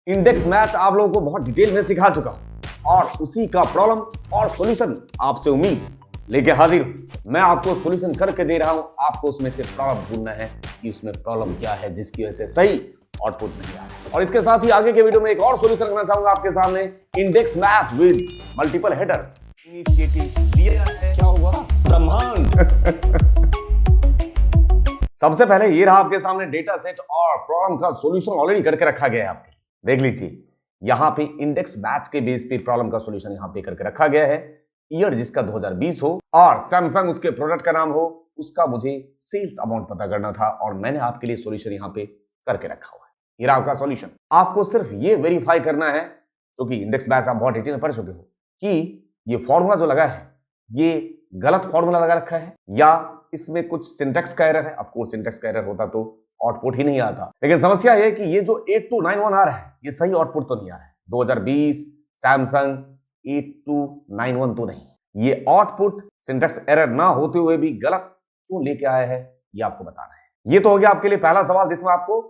Index match आप लोगों को बहुत डिटेल में सिखा चुका हूं और उसी का प्रॉब्लम और सॉल्यूशन आपसे उम्मीद लेके हाजिर हूं। मैं आपको सॉल्यूशन करके दे रहा हूं, आपको उसमें से प्रॉब्लम ढूंढना है कि उसमें प्रॉब्लम क्या है जिसकी वजह से सही आउटपुट नहीं आ रहा है। और इसके साथ ही आगे के वीडियो में एक और सॉल्यूशन करना चाहूंगा आपके सामने, index match with multiple headers. Initiative लिया है, क्या हुआ? ब्रह्मांड। सबसे पहले ये रहा आपके सामने डेटा सेट और प्रॉब्लम का सॉल्यूशन ऑलरेडी करके रखा गया है आपके। देख लीजिए, यहां पे इंडेक्स मैच के बेस पे प्रॉब्लम का सॉल्यूशन यहां पे करके रखा गया है। ईयर जिसका 2020 हो और सैमसंग उसके प्रोडक्ट का नाम हो, उसका मुझे सेल्स अमाउंट पता करना था और मैंने आपके लिए सॉल्यूशन यहां पे करके रखा हुआ है। ये रहा आपका सॉल्यूशन। आपको सिर्फ ये वेरीफाई करना है, क्योंकि इंडेक्स मैच आप बहुत डिटेल में पढ़ चुके हो, कि ये फॉर्मूला जो लगा है ये गलत फॉर्मूला लगा रखा है या इसमें कुछ सिंटैक्स का एरर है। ऑफ कोर्स सिंटैक्स का एरर होता तो आउटपुट ही नहीं आता, लेकिन समस्या है कि ये जो 8291 आ रहा है ये सही आउटपुट तो नहीं आ रहा है। 2020 सैमसंग 8291 तो नहीं, ये आउटपुट सिंटैक्स एरर ना होते हुए भी गलत क्यों लेके आया है ये आपको बताना है। ये तो हो गया आपके लिए पहला सवाल जिसमें आपको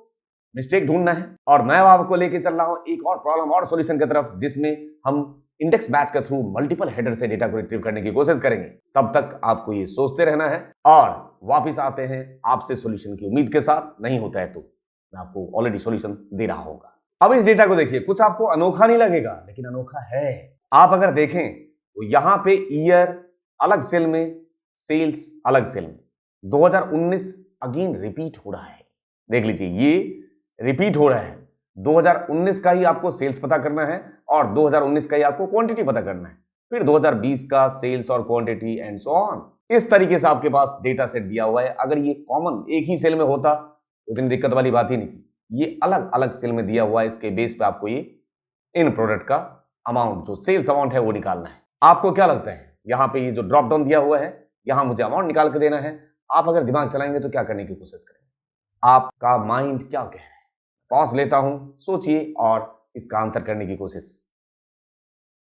मिस्टेक ढूंढना है, और मैं आपको लेके चल रहा हूं एक और प्रॉब्लम और सॉल्यूशन की तरफ, जिसमें हम इंडेक्स मैच के थ्रू मल्टीपल हेडर से डेटा को रिट्रीव करने की कोशिश करेंगे। तब तक आपको ये सोचते रहना है और वापस आते हैं आपसे सॉल्यूशन की उम्मीद के साथ। नहीं होता है तो मैं आपको ऑलरेडी सॉल्यूशन दे रहा होगा। अब इस डेटा को देखिए, कुछ आपको अनोखा नहीं लगेगा लेकिन अनोखा है। आप अगर देखें तो यहां पे ईयर अलग सेल में, सेल्स अलग सेल में, 2019 अगेन रिपीट हो रहा है। देख लीजिए, ये रिपीट हो रहा है। 2019 का ही आपको सेल्स पता करना है और 2019 का ही आपको क्वांटिटी पता करना है, फिर 2020 का सेल्स और क्वांटिटी एंड सो ऑन। इस तरीके से आपके पास डेटा सेट दिया हुआ है। अगर ये कॉमन एक ही सेल में होता तो इतनी दिक्कत वाली बात ही नहीं थी। ये अलग अलग सेल में दिया हुआ है, इसके बेस पे आपको ये इन प्रोडक्ट का अमाउंट, जो सेल्स अमाउंट है वो निकालना है। आपको क्या लगता है, यहाँ पे ये जो ड्रॉप डाउन दिया हुआ है यहां मुझे अमाउंट निकाल के देना है। आप अगर दिमाग चलाएंगे तो क्या करने की कोशिश करेंगे? आपका माइंड क्या कह रहा है? पॉज लेता हूं, सोचिए और इसका आंसर करने की कोशिश।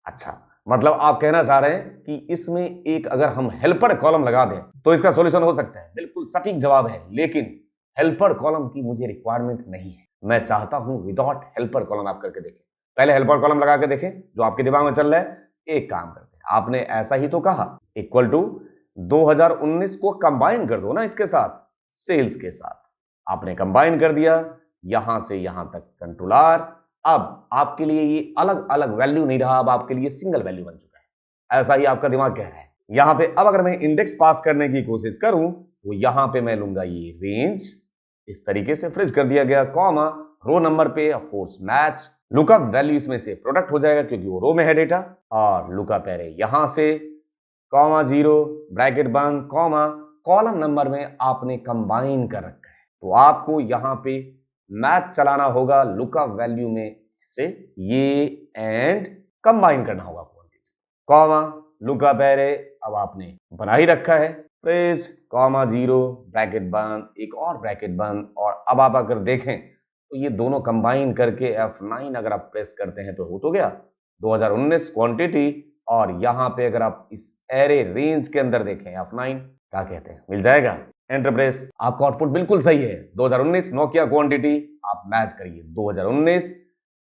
अच्छा, मतलब आप कहना चाह रहे हैं कि इसमें एक अगर हम हेल्पर कॉलम लगा दें तो इसका सॉल्यूशन हो सकता है। बिल्कुल सटीक जवाब है, लेकिन हेल्पर कॉलम की मुझे रिक्वायरमेंट नहीं है। मैं चाहता हूं विदाउट हेल्पर कॉलम आप करके देखें। पहले हेल्पर कॉलम लगा के देखें जो आपके दिमाग में चल रहा है। एक काम करते हैं, आपने ऐसा ही तो कहा, इक्वल टू 2019 को कंबाइन कर दो ना इसके साथ, सेल्स के साथ। आपने कंबाइन कर दिया, यहां से यहां तक कंट्रोल आर। अब आपके लिए ये अलग अलग वैल्यू नहीं रहा, अब आपके लिए सिंगल वैल्यू बन चुका है। ऐसा ही आपका दिमाग कह रहा है। यहां पे अब अगर मैं इंडेक्स पास करने की कोशिश करूं तो यहां पे मैं लूंगा ये रेंज, इस तरीके से फ्रीज कर दिया गया, कॉमा रो नंबर पे of course match, lookup value इसमें से प्रोडक्ट हो जाएगा क्योंकि वो रो में है डेटा, और लुकअप एरे यहां से, कॉमा 0 ब्रैकेट बंद, कॉमा कॉलम नंबर में आपने कंबाइन कर रखा है तो आपको यहां पे मैच चलाना होगा लुकअप वैल्यू में से ये एंड कंबाइन करना होगा क्वांटिटी, कॉमा लुकअप एरे अब आपने बना ही रखा है, फ्रेज कॉमा 0 ब्रैकेट बंद, एक और ब्रैकेट बंद। और अब आप अगर देखें तो ये दोनों कंबाइन करके F9 अगर आप प्रेस करते हैं तो हो तो गया 2019 क्वांटिटी, और यहां पे अगर आप इस एरे रेंज के अंदर देखें F9 क्या कहते हैं, मिल जाएगा, एंटर प्रेस। आपका आउटपुट बिल्कुल सही है। 2019 नोकिया क्वांटिटी आप मैच करिए, 2019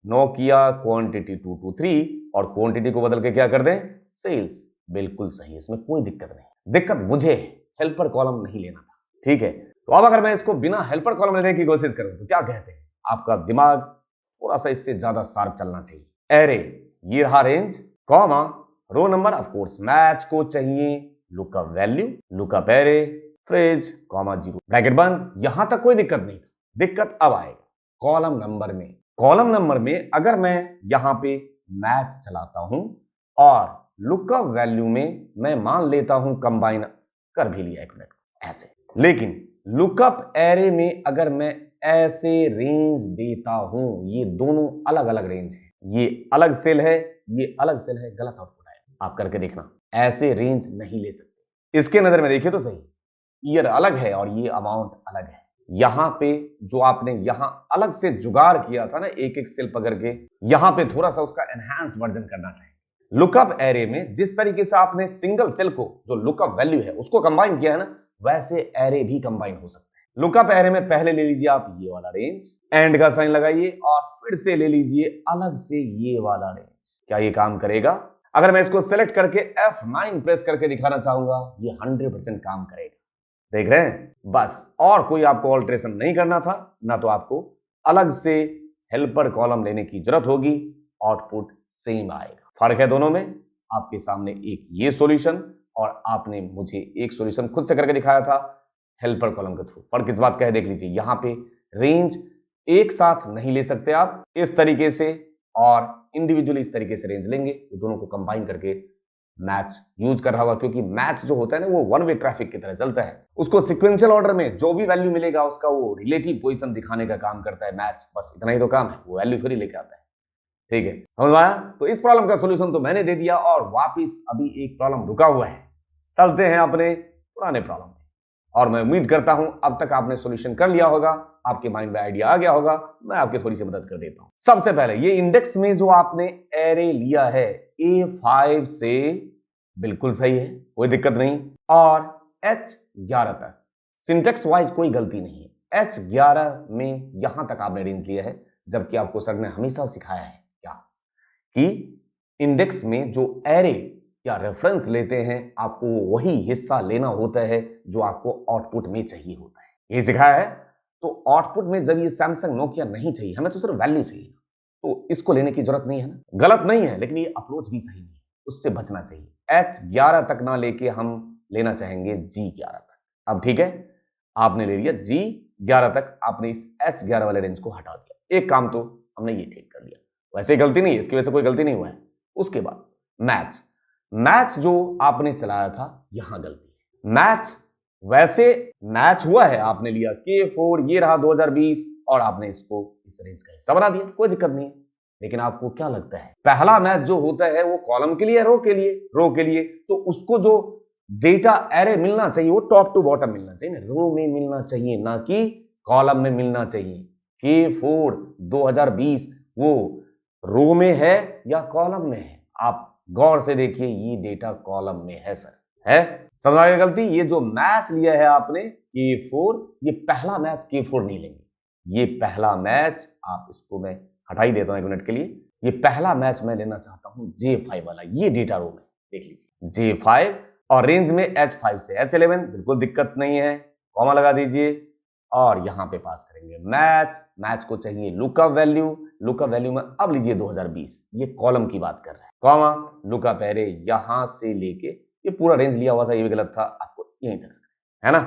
नोकिया क्वांटिटी 223 और क्वांटिटी को बदल के क्या कर दें, सेल्स। बिल्कुल सही, इसमें कोई दिक्कत नहीं। दिक्कत मुझे हेल्पर कॉलम नहीं लेना था, ठीक है। तो अब अगर मैं इसको बिना हेल्पर कॉलम लेने की कोशिश करूं तो क्या कहते हैं, आपका दिमाग थोड़ा सा इससे ज्यादा शार्प चलना चाहिए। एरे ये रहा range, comma row number of course match को चाहिए लुकअप वैल्यू, लुकअप एरे, फ्रेज कॉमा 0 ब्रैकेट बंद। यहां तक कोई दिक्कत नहीं था। दिक्कत अब आएगा कॉलम नंबर में। कॉलम नंबर में अगर मैं यहां पे मैच चलाता हूं और लुकअप वैल्यू में मैं मान लेता हूं कंबाइन कर भी लिया, एक मिनट ऐसे, लेकिन लुकअप एरे में अगर मैं ऐसे रेंज देता हूं, ये दोनों अलग अलग रेंज है, ये अलग सेल है, ये अलग सेल है, गलत आउटपुट आएगा। आप करके देखना, ऐसे रेंज नहीं ले सकते। इसके नजर में देखिए तो सही, ईयर अलग है और ये अमाउंट अलग है। यहां पे जो आपने यहां अलग से जुगाड़ किया था ना, एक एक सेल पकड़ के, यहां पे थोड़ा सा उसका एनहांस्ड वर्जन करना चाहिए। लुकअप एरे में जिस तरीके से आपने सिंगल सेल को जो लुकअप वैल्यू है उसको कंबाइन किया है ना, वैसे एरे भी कंबाइन हो सकता है। लुकअप एरे में पहले ले लीजिए आप ये वाला रेंज, एंड का साइन लगाइए और फिर से ले लीजिए अलग से ये वाला रेंज। क्या ये काम करेगा? अगर मैं इसको सेलेक्ट करके F9 प्रेस करके दिखाना चाहूंगा, ये 100% काम करेगा। देख रहे हैं? बस और कोई आपको ऑल्ट्रेशन नहीं करना था, ना तो आपको अलग से हेल्पर कॉलम लेने की जरूरत होगी, आउटपुट सेम आएगा। फर्क है दोनों में। आपके सामने एक ये सॉल्यूशन और आपने मुझे एक सॉल्यूशन खुद से करके दिखाया था हेल्पर कॉलम के थ्रू। फर्क इस बात का है, देख लीजिए यहां पे रेंज एक साथ नहीं ले सकते आप इस तरीके से, और इंडिविजुअली इस तरीके से रेंज लेंगे, तो दोनों को कंबाइन करके मैच यूज कर रहा होगा। क्योंकि मैच जो होता है ना, वो वन वे ट्रैफिक की तरह चलता है। उसको सीक्वेंशियल ऑर्डर में जो भी वैल्यू मिलेगा उसका वो रिलेटिव पोजीशन दिखाने का काम करता है मैच। बस इतना ही तो काम है, वो वैल्यू थोड़ी लेके आता है। ठीक है, समझ आया? तो इस प्रॉब्लम का सॉल्यूशन तो मैंने दे दिया, और वापिस अभी एक प्रॉब्लम रुका हुआ है। चलते हैं अपने पुराने प्रॉब्लम में, और मैं उम्मीद करता हूं अब तक आपने सॉल्यूशन कर लिया होगा, आपके माइंड में आइडिया आ गया होगा। मैं आपकी थोड़ी सी मदद कर देता हूं। सबसे पहले ये इंडेक्स में जो आपने एरे लिया है A5 से बिल्कुल सही है, कोई दिक्कत नहीं, और H11 तक सिंटेक्स वाइज कोई गलती नहीं है। H11 में यहां तक आपने रेंज लिया है, जबकि आपको सर ने हमेशा सिखाया है क्या कि इंडेक्स में जो एरे या रेफरेंस लेते हैं, आपको वही हिस्सा लेना होता है जो आपको आउटपुट में चाहिए होता है। ये सिखाया है। तो आउटपुट में जब ये सैमसंग नोकिया नहीं चाहिए, हमें तो सिर्फ वैल्यू चाहिए, तो इसको लेने की जरूरत नहीं है ना। गलत नहीं है, लेकिन ये अप्रोच भी सही नहीं है, उससे बचना चाहिए। H11 तक ना लेके हम लेना चाहेंगे G11 तक। अब ठीक है, आपने ले लिया G11 तक, आपने इस H11 वाले रेंज को हटा दिया। एक काम तो हमने ये ठीक कर लिया, वैसे गलती नहीं है, इसकी वजह से कोई गलती नहीं हुआ है। उसके बाद मैच जो आपने चलाया था, यहां गलती है। मैच वैसे मैच हुआ है, आपने लिया K4, ये रहा 2020, और आपने इसको इस रेंज का हिस्सा बना दिया, कोई दिक्कत नहीं है। लेकिन आपको क्या लगता है, पहला मैच जो होता है वो कॉलम के लिए, रो के लिए? रो के लिए, तो उसको जो डेटा एरे मिलना चाहिए वो टॉप टू बॉटम मिलना चाहिए, रो में मिलना चाहिए, ना कि कॉलम में मिलना चाहिए। K4 2020 वो रो में है या कॉलम में है? आप गौर से देखिए, ये डेटा कॉलम में है सर, है? समझ आ गया गलती? ये जो मैच लिया है आपने K4, ये पहला मैच K4 नहीं लेंगे। ये पहला मैच, आप इसको मैं हटा ही देता हूं एक मिनट के लिए। ये पहला मैच मैं लेना चाहता हूं J5 वाला, ये डेटा रो में देख लीजिए J5, और रेंज में H5 से H11, बिल्कुल दिक्कत नहीं है, कॉमा लगा दीजिए, और यहां पे पास करेंगे मैच को चाहिए लुकअप वैल्यू में अब लीजिए 2020, ये कॉलम की बात कर रहा है, कॉमा लुकअप एरे यहां से लेके, ये पूरा रेंज लिया हुआ था, ये भी गलत था, आपको यहीं तक है ना,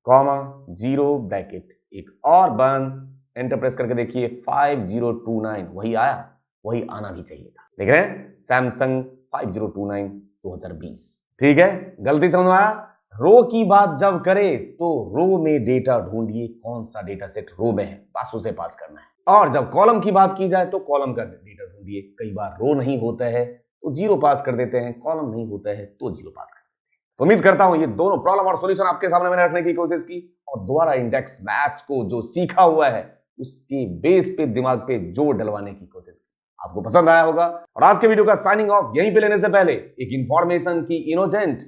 कॉमा 0 ब्रैकेट एक और बंद, एंटर प्रेस करके देखिए 5029, वही आया, वही आना भी चाहिए था। देख रहे हैं, सैमसंग 5029 2020। ठीक है, गलती समझ में आया? रो की बात जब करे तो रो में डेटा ढूंढिए, कौन सा डेटा सेट रो में है, बस उसे पास करना है। और जब कॉलम की बात की जाए तो कॉलम का डेटा ढूंढिए। कई बार रो नहीं होता है तो 0 पास कर देते हैं, कॉलम नहीं होता है तो 0 पास कर देते हैं। तो उम्मीद करता हूं ये दोनों प्रॉब्लम और सॉल्यूशन आपके सामने मैंने रखने की कोशिश की, और दोबारा इंडेक्स मैच को जो सीखा हुआ है उसके बेस पे दिमाग पे जोर डलवाने की कोशिश की। आपको पसंद आया होगा। और आज के वीडियो का साइनिंग ऑफ यहीं पे लेने से पहले एक इंफॉर्मेशन की इनोजेंट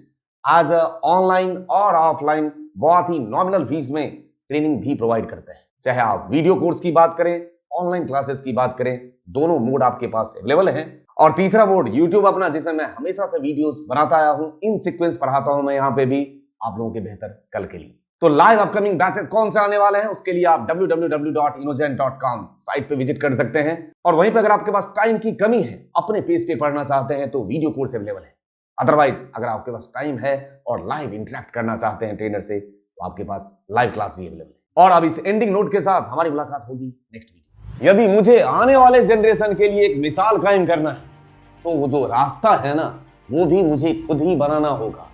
आज ऑनलाइन और ऑफलाइन बहुत ही नॉमिनल फीस में ट्रेनिंग भी प्रोवाइड करते हैं। चाहे आप वीडियो कोर्स की बात करें, ऑनलाइन क्लासेस की बात करें, दोनों मोड आपके पास अवेलेबल हैं। और तीसरा मोड यूट्यूब अपना, जिसमें मैं हमेशा से वीडियोस बनाता आया हूं, इन सीक्वेंस पढ़ाता हूं मैं यहाँ पे भी आप लोगों के बेहतर कल के लिए। तो लाइव अपकमिंग बैचेस कौन से आने वाले हैं उसके लिए आप www.innogent.com साइट पे विजिट कर सकते हैं। और वहीं पे अगर आपके पास टाइम की कमी है, अपने पेस पे पढ़ना चाहते हैं, तो वीडियो कोर्स अवेलेबल है। अदरवाइज अगर आपके पास टाइम है और लाइव इंटरेक्ट करना चाहते हैं ट्रेनर से, तो आपके पास लाइव क्लास भी अवेलेबल है। और अब इस एंडिंग नोट के साथ हमारी मुलाकात होगी नेक्स्ट वीडियो। यदि मुझे आने वाले जनरेशन के लिए एक मिसाल कायम करना है, तो वो जो रास्ता है ना, वो भी मुझे खुद ही बनाना होगा,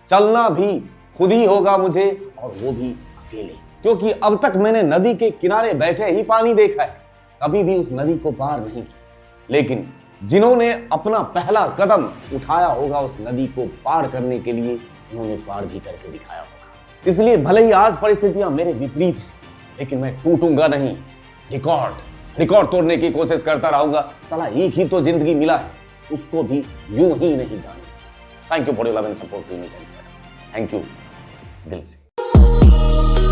चलना भी खुद ही होगा मुझे, और वो भी अकेले। क्योंकि अब तक मैंने नदी के किनारे बैठे ही पानी देखा है, कभी भी उस नदी को पार नहीं किया। लेकिन जिन्होंने अपना पहला कदम उठाया होगा उस नदी को पार करने के लिए, उन्होंने पार भी करके दिखाया होगा। इसलिए भले ही आज परिस्थितियां मेरे विपरीत हैं, लेकिन मैं टूटूंगा नहीं, रिकॉर्ड तोड़ने की कोशिश करता रहूंगा। साला एक ही तो जिंदगी मिला है, उसको भी यूं ही नहीं जाने। Thank you for your love and support to me. Thank you दिल से।